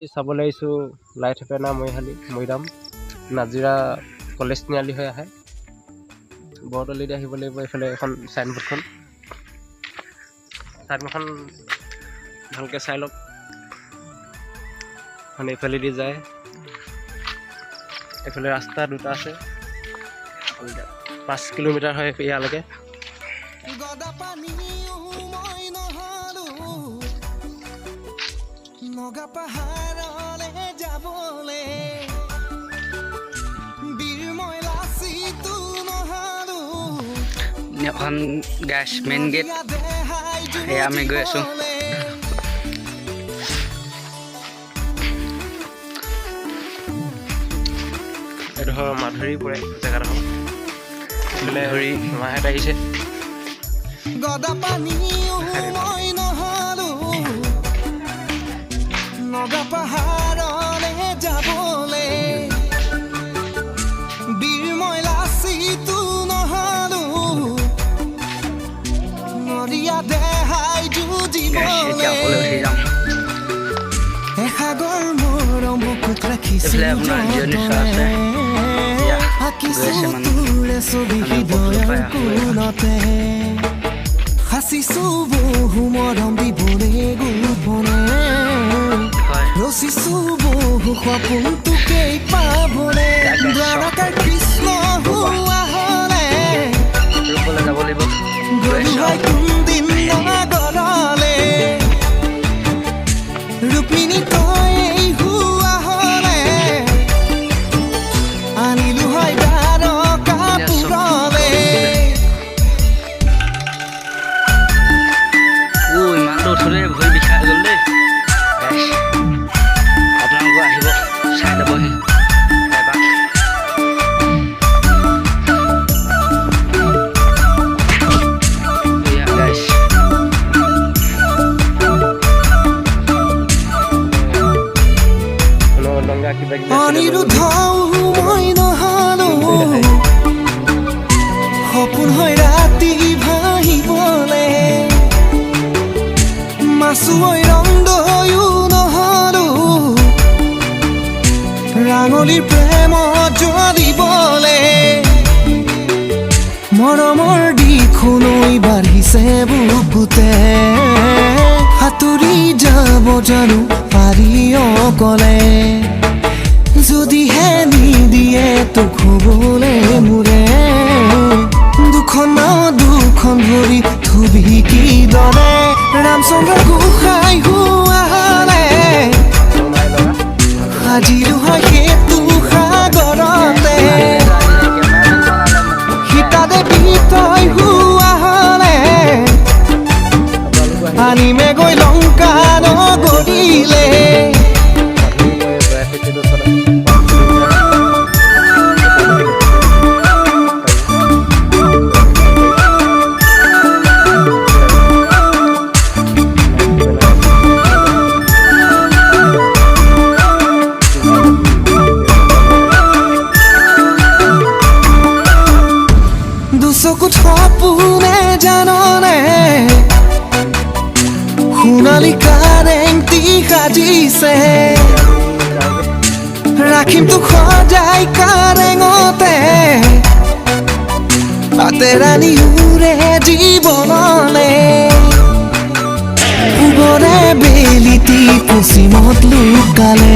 চাবলৈ আহিছোঁ লাইট হেপেনা মৈদাম নাজিৰা কলেজ তিনিআলি হৈ আহে বৰতলীত আহিব লাগিব। এইফালে এখন চাইনবোৰ্ডখন ভালকৈ চাই লওক। মানে এইফালেদি যায়, এইফালে ৰাস্তা দুটা আছে, 5 কিলোমিটাৰ হয় ইয়ালৈকে। এখন গেছ মেইন গেট এয়া আমি গৈ আছোঁ। এডোখৰ মাধুৰী পৰে জেগাডোখৰ, মাধুৰী মাহেঁত আহিছে। এইফালে আপোনাৰ জিৰণি চোৱা আছে, গৈ আছে ৰূপলৈ যাব লাগিব। ৰুক্মিণী তই হুৱা হলে আনিলো হয় কাপুৰলে। ইমানটো উঠোঁতে ভৰি বিষাই গ'ল দেই। আপোনালোকো আহিব, চাই যাবহি এবাৰ। অনিৰুদ্ধ মই নহলো সপোন হৈ ৰাতি ভাহিবলে, মাছো হৈ ৰংদৈও নহলো ৰাঙলীৰ প্ৰেমত জ্বলিবলে। মৰমৰ দিখলৈ বাঢ়িছে বুকুতে, সাঁতুৰি যাব জানো পাৰি অকলে। যদিহে নিদিয়ে তোক হ'বলে মোৰে, দুখন ধৰি থবি কিদৰে। ৰামচন্দ্ৰ গোসাঁই হোৱা হলে সাজিলো হয় সেইটো সাগৰতে। সীতা দেৱী তই হোৱা হলে আনিমে গৈ লংকা নগৰীলে। দুচকুত সপোনে জাননে সোণালী কাৰেংটি সাজিছে, ৰাখিম তোক সজাই কাৰেঙতে। তাতে ৰাণী উৰে জীৱনলে, পূবৰে বেলিটি পশ্চিমত লুকালে।